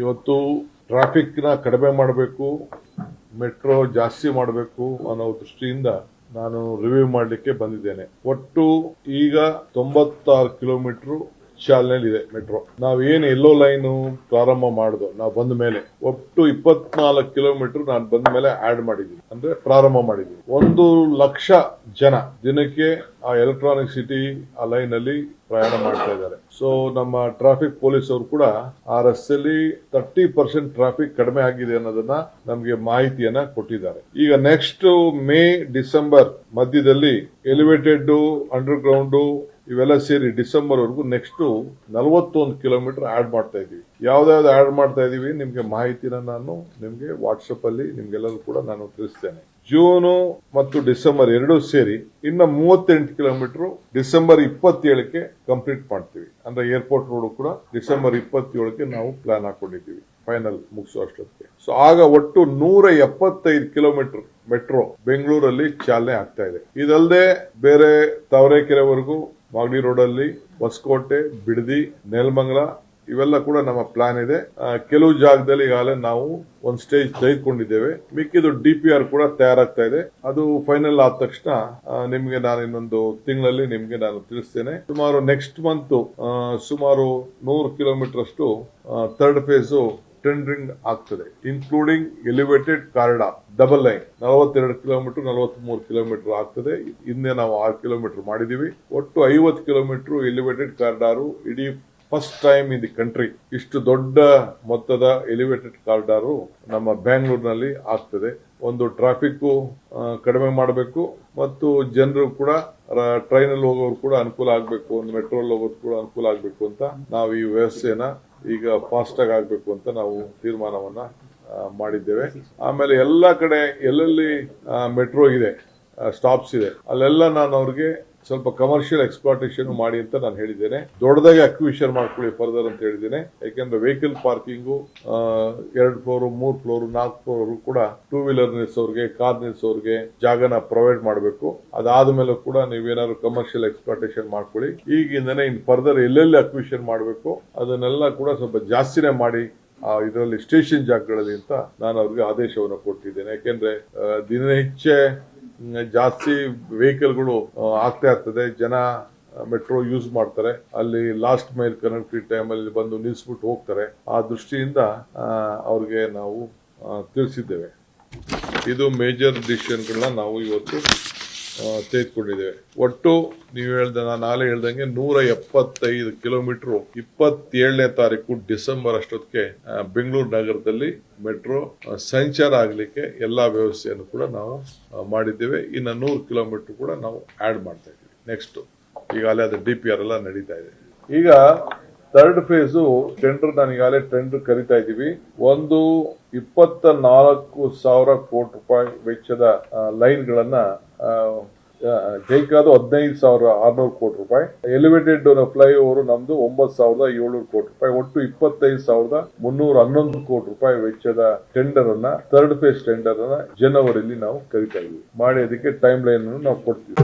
ಇವತ್ತು ಟ್ರಾಫಿಕ್ ನ ಕಡಿಮೆ ಮಾಡಬೇಕು, ಮೆಟ್ರೋ ಜಾಸ್ತಿ ಮಾಡಬೇಕು ಅನ್ನೋ ದೃಷ್ಟಿಯಿಂದ ನಾನು ರಿವ್ಯೂ ಮಾಡಲಿಕ್ಕೆ ಬಂದಿದ್ದೇನೆ. ಒಟ್ಟು ಈಗ 96 ಕಿಲೋಮೀಟರ್ ಚಾಲನೆಯಲ್ಲಿದೆ ಮೆಟ್ರೋ. ನಾವೇನು ಎಲ್ಲೋ ಲೈನ್ ಪ್ರಾರಂಭ ಮಾಡುದು ನಾವು ಬಂದ ಮೇಲೆ ಒಟ್ಟು 24 ಕಿಲೋಮೀಟರ್ ನಾನು ಬಂದ ಮೇಲೆ ಆಡ್ ಮಾಡಿದೀನಿ, ಅಂದ್ರೆ ಪ್ರಾರಂಭ ಮಾಡಿದೀನಿ. 1,00,000 ಜನ ದಿನಕ್ಕೆ ಆ ಎಲೆಕ್ಟ್ರಾನಿಕ್ ಸಿಟಿ ಆ ಲೈನ್ ಅಲ್ಲಿ ಪ್ರಯಾಣ ಮಾಡ್ತಾ ಇದ್ದಾರೆ. ಸೊ ನಮ್ಮ ಟ್ರಾಫಿಕ್ ಪೊಲೀಸ್ ಅವರು ಕೂಡ ಆ ರಸ್ತೆಯಲ್ಲಿ 30% ಟ್ರಾಫಿಕ್ ಕಡಿಮೆ ಆಗಿದೆ ಅನ್ನೋದನ್ನ ನಮಗೆ ಮಾಹಿತಿಯನ್ನ ಕೊಟ್ಟಿದ್ದಾರೆ. ಈಗ ನೆಕ್ಸ್ಟ್ ಮೇ ಡಿಸೆಂಬರ್ ಮಧ್ಯದಲ್ಲಿ ಎಲಿವೇಟೆಡ್ ಅಂಡರ್ ಗ್ರೌಂಡ್ ಇವೆಲ್ಲ ಸೇರಿ ಡಿಸೆಂಬರ್ ವರೆಗೂ ನೆಕ್ಸ್ಟ್ 41 ಕಿಲೋಮೀಟರ್ ಆಡ್ ಮಾಡ್ತಾ ಇದೀವಿ. ಯಾವ್ದಾವ್ದು ಆಡ್ ಮಾಡ್ತಾ ಇದೀವಿ ನಿಮ್ಗೆ ಮಾಹಿತಿನ ನಾನು ನಿಮ್ಗೆ ವಾಟ್ಸ್ಆಪ್ ಅಲ್ಲಿ ನಿಮ್ಗೆಲ್ಲರೂ ಕೂಡ ನಾನು ತಿಳಿಸ್ತೇನೆ. ಜೂನ್ ಮತ್ತು ಡಿಸೆಂಬರ್ ಎರಡೂ ಸೇರಿ ಇನ್ನ 38 ಕಿಲೋಮೀಟರ್ ಡಿಸೆಂಬರ್ 27ಕ್ಕೆ ಕಂಪ್ಲೀಟ್ ಮಾಡ್ತೀವಿ. ಅಂದ್ರೆ ಏರ್ಪೋರ್ಟ್ ರೋಡ್ ಕೂಡ ಡಿಸೆಂಬರ್ 27ಕ್ಕೆ ನಾವು ಪ್ಲಾನ್ ಹಾಕೊಂಡಿದ್ದೀವಿ ಫೈನಲ್ ಮುಗಿಸುವಷ್ಟೊತ್ತಿಗೆ. ಸೊ ಆಗ ಒಟ್ಟು 175 ಕಿಲೋಮೀಟರ್ ಮೆಟ್ರೋ ಬೆಂಗಳೂರಲ್ಲಿ ಚಾಲನೆ ಆಗ್ತಾ ಇದೆ. ಇದಲ್ಲದೆ ಬೇರೆ ತಾವರೆಕೆರೆವರೆಗೂ ಮಾಗಡಿ ರೋಡ್ ಅಲ್ಲಿ ಹೊಸಕೋಟೆ, ಬಿಡದಿ, ನೆಲಮಂಗಲ ಇವೆಲ್ಲ ಕೂಡ ನಮ್ಮ ಪ್ಲಾನ್ ಇದೆ. ಕೆಲವು ಜಾಗದಲ್ಲಿ ಈಗಾಗಲೇ ನಾವು ಒಂದು ಸ್ಟೇಜ್ ತೆಗೆದುಕೊಂಡಿದ್ದೇವೆ. ಮಿಕ್ಕಿದು DPR ಕೂಡ ತಯಾರಾಗ್ತಾ ಇದೆ. ಅದು ಫೈನಲ್ ಆದ ತಕ್ಷಣ ನಿಮ್ಗೆ ನಾನು ಇನ್ನೊಂದು ತಿಂಗಳಲ್ಲಿ ನಿಮ್ಗೆ ನಾನು ತಿಳಿಸ್ತೇನೆ. ಸುಮಾರು ನೆಕ್ಸ್ಟ್ ಮಂತ್ ಸುಮಾರು 100 ಕಿಲೋಮೀಟರ್ ಅಷ್ಟು ಥರ್ಡ್ ಫೇಸ್ ಟೆಂಡರಿಂಗ್ ಆಗ್ತದೆ, including elevated corridor double line 42 kilometre 43 kilometre ಆಗ್ತದೆ. ಹಿಂದೆ ನಾವು 6 ಕಿಲೋಮೀಟರ್ ಮಾಡಿದೀವಿ. ಒಟ್ಟು 50 ಕಿಲೋಮೀಟರ್ ಎಲಿವೇಟೆಡ್ ಕಾರಿಡಾರ್ ಇಡೀ first time in the country. ಇಷ್ಟು ದೊಡ್ಡ ಮೊತ್ತದ ಎಲಿವೇಟೆಡ್ ಕಾರಿಡಾರ್ ನಮ್ಮ ಬ್ಯಾಂಗ್ಳೂರಿನಲ್ಲಿ ಆಗ್ತದೆ. ಒಂದು ಟ್ರಾಫಿಕ್ ಕಡಿಮೆ ಮಾಡಬೇಕು ಮತ್ತು ಜನರು ಕೂಡ ಟ್ರೈನ್ ಅಲ್ಲಿ ಹೋಗೋರು ಕೂಡ ಅನುಕೂಲ ಆಗಬೇಕು, ಒಂದು ಮೆಟ್ರೋ ಅಲ್ಲಿ ಹೋಗೋರು ಕೂಡ ಅನುಕೂಲ ಆಗಬೇಕು ಅಂತ ನಾವು ಈ ವ್ಯವಸ್ಥೆನ ಈಗ ಫಾಸ್ಟ್ ಆಗಿ ಆಗ್ಬೇಕು ಅಂತ ನಾವು ತೀರ್ಮಾನವನ್ನ ಮಾಡಿದ್ದೇವೆ. ಆಮೇಲೆ ಎಲ್ಲಾ ಕಡೆ ಎಲ್ಲೆಲ್ಲಿ ಮೆಟ್ರೋ ಇದೆ, ಸ್ಟಾಪ್ಸ್ ಇದೆ, ಅಲ್ಲೆಲ್ಲ ನಾನು ಅವ್ರಿಗೆ ಸ್ವಲ್ಪ ಕಮರ್ಷಿಯಲ್ ಎಕ್ಸ್ಪ್ಲಾಟೇಷನ್ ಮಾಡಿ ಅಂತ ನಾನು ಹೇಳಿದ್ದೇನೆ. ದೊಡ್ಡದಾಗಿ ಅಕ್ವಿಷನ್ ಮಾಡ್ಕೊಳ್ಳಿ ಫರ್ದರ್ ಅಂತ ಹೇಳಿದ್ದೇನೆ. ಯಾಕೆಂದ್ರೆ vehicle parking 2 floor 3 floor 4 floor ಕೂಡ ಟೂ ವೀಲರ್ ನಿಲ್ಸೋರ್ಗೆ, ಕಾರ್ ನಿಲ್ಸೋರ್ಗೆ ಜಾಗನ ಪ್ರೊವೈಡ್ ಮಾಡಬೇಕು. ಅದಾದ್ಮೇಲೆ ಕೂಡ ನೀವೇನಾದ್ರು ಕಮರ್ಷಿಯಲ್ ಎಕ್ಸ್ಪ್ಲಾಟೇಷನ್ ಮಾಡ್ಕೊಳ್ಳಿ. ಈಗಿಂದನೇ ಇನ್ ಫರ್ದರ್ ಎಲ್ಲೆಲ್ಲಿ ಅಕ್ವಿಷನ್ ಮಾಡಬೇಕು ಅದನ್ನೆಲ್ಲ ಕೂಡ ಸ್ವಲ್ಪ ಜಾಸ್ತಿನೇ ಮಾಡಿ ಇದರಲ್ಲಿ ಸ್ಟೇಷನ್ ಜಾಗಗಳಲ್ಲಿ ಅಂತ ನಾನು ಅವ್ರಿಗೆ ಆದೇಶವನ್ನು ಕೊಟ್ಟಿದ್ದೇನೆ. ಯಾಕೆಂದ್ರೆ ದಿನನಿತ್ಯ ಜಾಸ್ತಿ ವೆಹಿಕಲ್ಗಳು ಆಗ್ತಾ ಇರ್ತದೆ, ಜನ ಮೆಟ್ರೋ ಯೂಸ್ ಮಾಡ್ತಾರೆ, ಅಲ್ಲಿ ಲಾಸ್ಟ್ ಮೈಲ್ ಕನೆಕ್ಟಿವಿಟಿ ಟೈಮ್ ಅಲ್ಲಿ ಬಂದು ನಿಲ್ಸ್ಬಿಟ್ಟು ಹೋಗ್ತಾರೆ. ಆ ದೃಷ್ಟಿಯಿಂದ ಅವ್ರಿಗೆ ನಾವು ತಿಳಿಸಿದ್ದೇವೆ. ಇದು ಮೇಜರ್ ಡಿಸಿಷನ್ಗಳನ್ನ ನಾವು ಇವತ್ತು ತೆಗೆದುಕೊಂಡಿದ್ದೇವೆ. ಒಟ್ಟು ನೀವು ನಾನು ನಾಳೆ ಹೇಳ್ದಂಗೆ 175 ಕಿಲೋಮೀಟರ್ 27ನೇ ತಾರೀಕು ಡಿಸೆಂಬರ್ ಅಷ್ಟೊತ್ತಿಗೆ ಬೆಂಗಳೂರು ನಗರದಲ್ಲಿ ಮೆಟ್ರೋ ಸಂಚಾರ ಆಗಲಿಕ್ಕೆ ಎಲ್ಲಾ ವ್ಯವಸ್ಥೆಯನ್ನು ಕೂಡ ನಾವು ಮಾಡಿದ್ದೇವೆ. ಇನ್ನು 100 ಕಿಲೋಮೀಟರ್ ಕೂಡ ನಾವು ಆಡ್ ಮಾಡ್ತಾ ಇದ್ದೀವಿ. ನೆಕ್ಸ್ಟ್ ಈಗಾಗಲೇ ಅದು DPR ಎಲ್ಲ ನಡೀತಾ ಇದೆ. ಈಗ ಥರ್ಡ್ ಫೇಸ್ ಟೆಂಡರ್ ನಾನು ಈಗಾಗಲೇ ಟೆಂಡರ್ ಕರಿತಾ ಇದ್ದೀವಿ. ಒಂದು 24,000 ಕೋಟಿ ರೂಪಾಯಿ ವೆಚ್ಚದ ಲೈನ್ ಗಳನ್ನ ಜೈಕಾದು 15,600 ಕೋಟಿ ರೂಪಾಯಿ, ಎಲಿವೇಟೆಡ್ ಫ್ಲೈ ಓವರ್ ನಮ್ದು 9,700 ಕೋಟಿ ರೂಪಾಯಿ, ಒಟ್ಟು 25,311 ಕೋಟಿ ರೂಪಾಯಿ ವೆಚ್ಚದ ಟೆಂಡರ್ ಅನ್ನ ಥರ್ಡ್ ಫೇಸ್ ಟೆಂಡರ್ ಅನ್ನ ಜನವರಿಯಲ್ಲಿ ನಾವು ಕರಿತಾ ಇದ್ದೀವಿ. ಮಾಡಿ ಅದಕ್ಕೆ ಟೈಮ್ ಲೈನ್ ನಾವು ಕೊಡ್ತೀವಿ.